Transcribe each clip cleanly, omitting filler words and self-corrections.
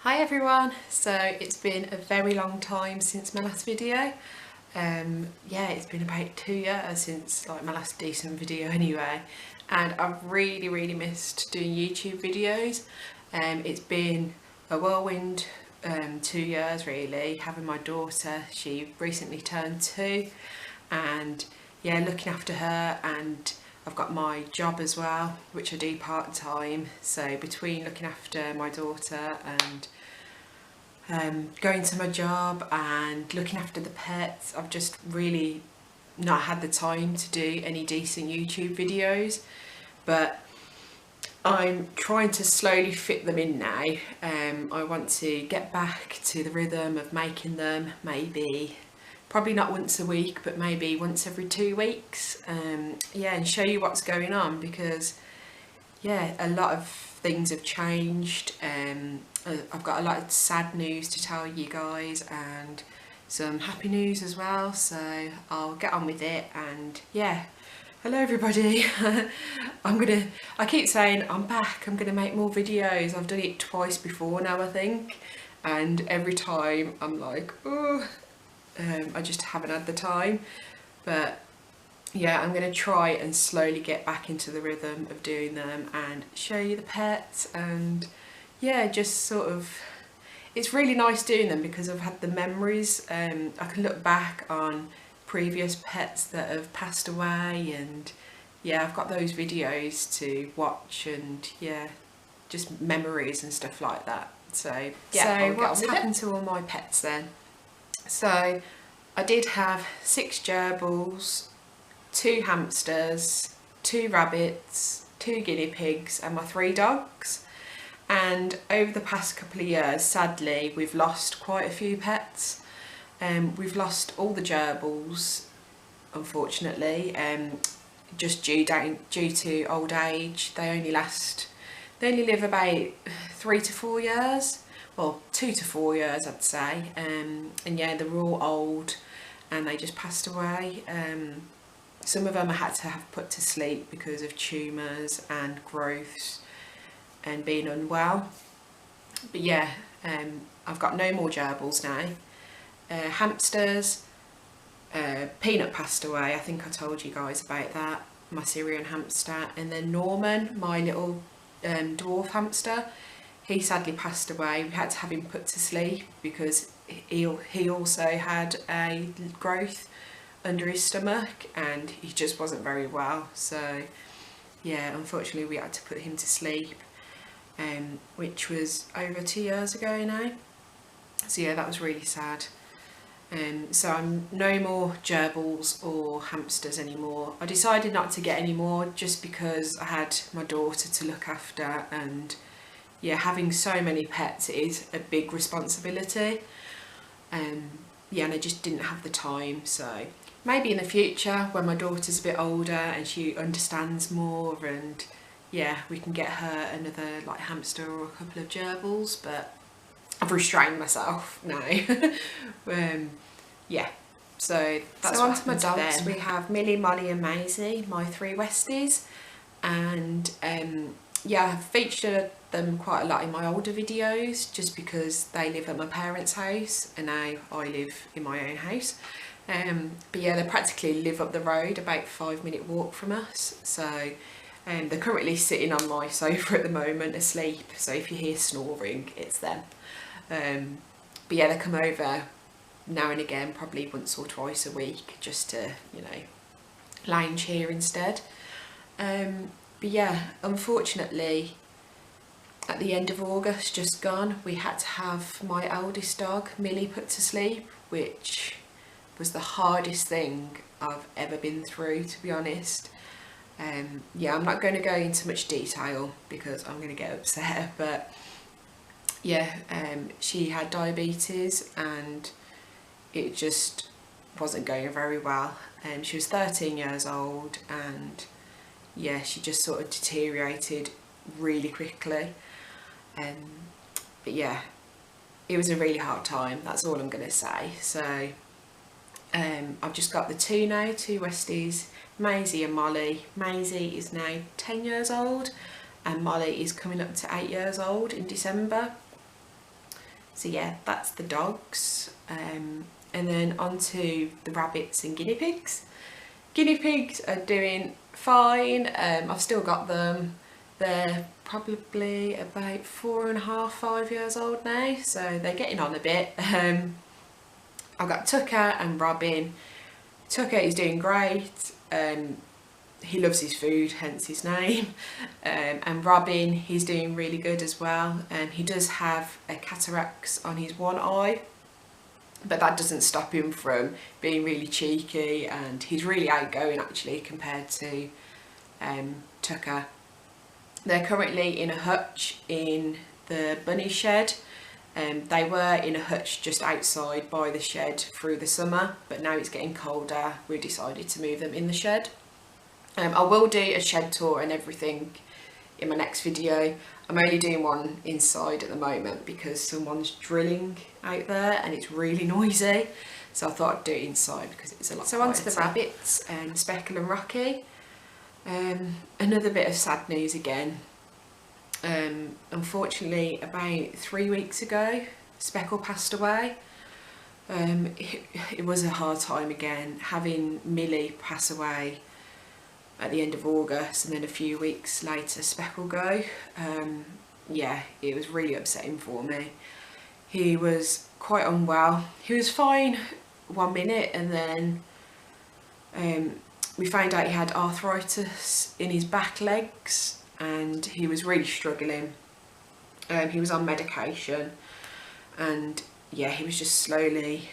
Hi everyone, so it's been a very long time since my last video. Yeah, it's been about 2 years since my last decent video anyway, and I've really missed doing YouTube videos. It's been a whirlwind 2 years really, having my daughter. She recently turned 2 and yeah, looking after her, and I've got my job as well, which I do part-time, so between looking after my daughter and going to my job and looking after the pets, I've just really not had the time to do any decent YouTube videos, but I'm trying to slowly fit them in now. I want to get back to the rhythm of making them, probably not once a week, but maybe once every 2 weeks. Yeah, and show you what's going on, because yeah, a lot of things have changed. I've got a lot of sad news to tell you guys and some happy news as well, so I'll get on with it. And yeah, hello everybody. I keep saying I'm back, I'm gonna make more videos. I've done it twice before now, I think, and every time I'm like, oh, I just haven't had the time. But yeah, I'm going to try and slowly get back into the rhythm of doing them and show you the pets. And yeah, just sort of, it's really nice doing them because I've had the memories. I can look back on previous pets that have passed away, and yeah, I've got those videos to watch, and yeah, just memories and stuff like that. So yeah, so what's happened to all my pets then? So I did have 6 gerbils, 2 hamsters, 2 rabbits, 2 guinea pigs and my 3 dogs. And over the past couple of years, sadly, we've lost quite a few pets. We've lost all the gerbils, unfortunately, just due to old age. They only live about 3 to 4 years, well, 2 to 4 years I'd say. And yeah, they're all old and they just passed away. Some of them I had to have put to sleep because of tumours and growths and being unwell. But yeah, I've got no more gerbils now. Hamsters, Peanut passed away, I think I told you guys about that, my Syrian hamster. And then Norman, my little dwarf hamster, he sadly passed away. We had to have him put to sleep because he also had a growth under his stomach and he just wasn't very well. So yeah, unfortunately we had to put him to sleep, which was over 2 years ago now. So yeah, that was really sad. So I'm no more gerbils or hamsters anymore. I decided not to get any more just because I had my daughter to look after, and yeah, having so many pets is a big responsibility. Yeah, and I just didn't have the time. So maybe in the future when my daughter's a bit older and she understands more, and yeah, we can get her another hamster or a couple of gerbils, but I've restrained myself now. Yeah, so that's on to my dogs. We have Millie, Molly and Maisie, my 3 Westies, and yeah, I've featured them quite a lot in my older videos just because they live at my parents' house and now I live in my own house. But yeah, they practically live up the road, about 5-minute walk from us. So they're currently sitting on my sofa at the moment asleep, so if you hear snoring, it's them. But yeah, they come over now and again, probably once or twice a week, just to, you know, lounge here instead. But yeah, unfortunately, at the end of August, just gone, we had to have my eldest dog, Millie, put to sleep, which was the hardest thing I've ever been through, to be honest. Yeah, I'm not going to go into much detail because I'm going to get upset, but yeah, she had diabetes and it just wasn't going very well. She was 13 years old and yeah, she just sort of deteriorated really quickly. But yeah, it was a really hard time, that's all I'm going to say. So I've just got the 2 now, 2 Westies, Maisie and Molly. Maisie is now 10 years old and Molly is coming up to 8 years old in December. So yeah, that's the dogs. And then on to the rabbits and guinea pigs. Guinea pigs are doing fine. I've still got them. They're probably about 4.5, 5 years old now, so they're getting on a bit. I've got Tucker and Robin. Tucker is doing great. He loves his food, hence his name. And Robin, he's doing really good as well. He does have a cataracts on his one eye, but that doesn't stop him from being really cheeky, and he's really outgoing actually compared to Tucker. They're currently in a hutch in the bunny shed. They were in a hutch just outside by the shed through the summer, but now it's getting colder, we decided to move them in the shed. I will do a shed tour and everything in my next video. I'm only doing one inside at the moment because someone's drilling out there and it's really noisy, so I thought I'd do it inside because it's a lot quieter. So on to the rabbits, Speckle and Rocky. Another bit of sad news again. Unfortunately, about 3 weeks ago, Speckle passed away. It was a hard time again, having Millie pass away at the end of August and then a few weeks later Speckle go. Yeah, it was really upsetting for me. He was quite unwell. He was fine 1 minute, and then we found out he had arthritis in his back legs and he was really struggling. He was on medication, and yeah, he was just slowly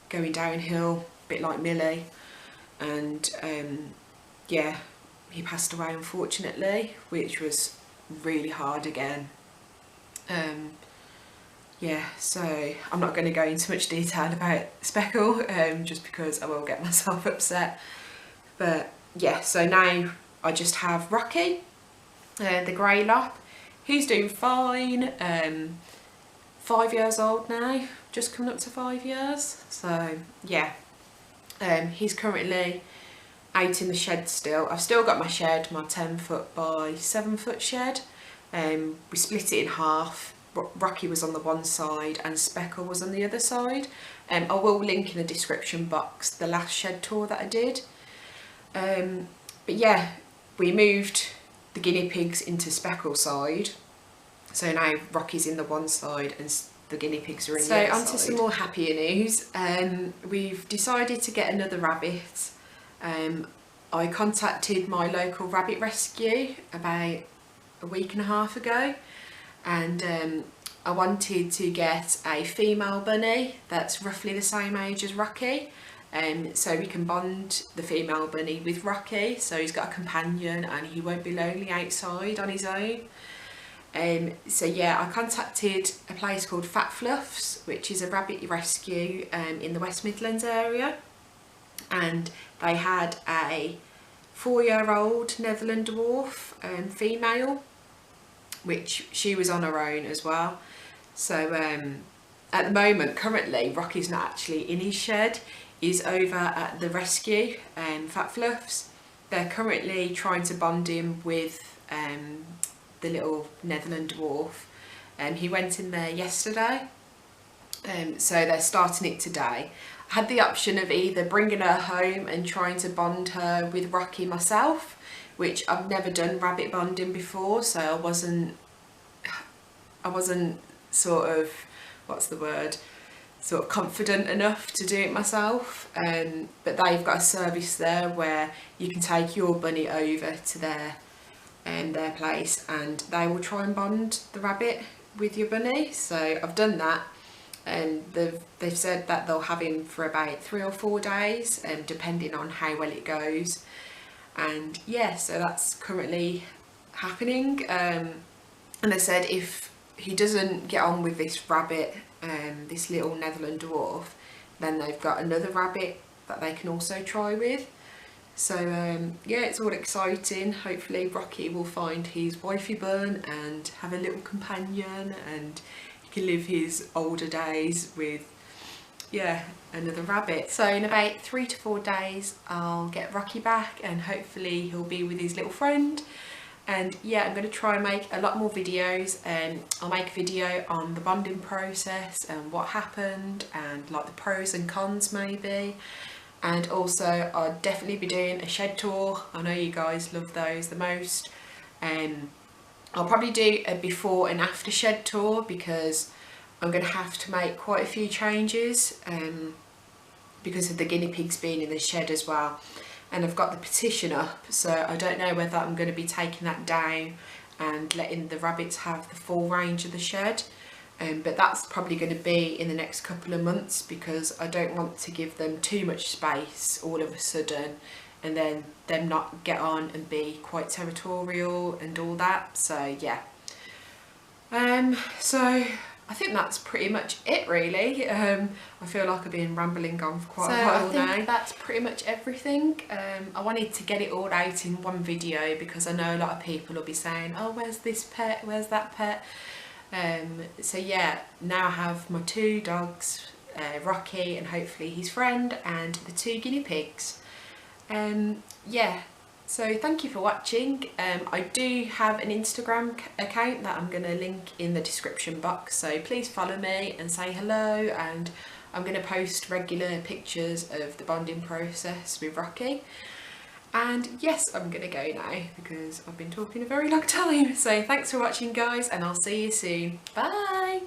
going downhill, a bit like Millie, and yeah, he passed away unfortunately, which was really hard again. Yeah, so I'm not going to go into much detail about Speckle, just because I will get myself upset. But yeah, so now I just have Rocky, the grey lop. He's doing fine. 5 years old now, just coming up to 5 years. So yeah, he's currently out in the shed still. I've still got my shed, my 10-foot by 7-foot shed. We split it in half. Rocky was on the one side and Speckle was on the other side. I will link in the description box the last shed tour that I did. But yeah, we moved the guinea pigs into Speckle's side. So now Rocky's in the one side and the guinea pigs are in the other side. So on to some more happier news. We've decided to get another rabbit. I contacted my local rabbit rescue about a week and a half ago, and I wanted to get a female bunny that's roughly the same age as Rocky, so we can bond the female bunny with Rocky, so he's got a companion and he won't be lonely outside on his own. So yeah, I contacted a place called Fat Fluffs, which is a rabbit rescue in the West Midlands area, and they had a 4-year-old Netherland dwarf female, which she was on her own as well. So at the moment, currently, Rocky's not actually in his shed. He's over at the rescue, Fat Fluffs. They're currently trying to bond him with the little Netherland dwarf. He went in there yesterday, so they're starting it today. I had the option of either bringing her home and trying to bond her with Rocky myself, which I've never done rabbit bonding before, so I wasn't sort of, what's the word, sort of confident enough to do it myself. But they've got a service there where you can take your bunny over to their place and they will try and bond the rabbit with your bunny. So I've done that, and they've said that they'll have him for about 3 or 4 days, depending on how well it goes. And yeah, so that's currently happening. And they said if he doesn't get on with this rabbit, this little Netherland dwarf, then they've got another rabbit that they can also try with. So yeah, it's all exciting. Hopefully Rocky will find his wifey bun and have a little companion, and he can live his older days with, yeah, another rabbit. So in about 3 to 4 days I'll get Rocky back, and hopefully he'll be with his little friend. And yeah, I'm going to try and make a lot more videos. I'll make a video on the bonding process and what happened and like the pros and cons maybe. And also I'll definitely be doing a shed tour. I know you guys love those the most. I'll probably do a before and after shed tour because I'm going to have to make quite a few changes because of the guinea pigs being in the shed as well. And I've got the petition up, so I don't know whether I'm going to be taking that down and letting the rabbits have the full range of the shed. But that's probably going to be in the next couple of months because I don't want to give them too much space all of a sudden and then them not get on and be quite territorial and all that. So yeah. So I think that's pretty much it really. I feel like I've been rambling on for quite a while now. I think that's pretty much everything. I wanted to get it all out in one video because I know a lot of people will be saying, oh, where's this pet, where's that pet? So yeah, now I have my 2 dogs, Rocky and hopefully his friend, and the 2 guinea pigs. Yeah. So thank you for watching. I do have an Instagram account that I'm going to link in the description box, so please follow me and say hello, and I'm going to post regular pictures of the bonding process with Rocky. And yes, I'm going to go now because I've been talking a very long time. So thanks for watching guys, and I'll see you soon. Bye!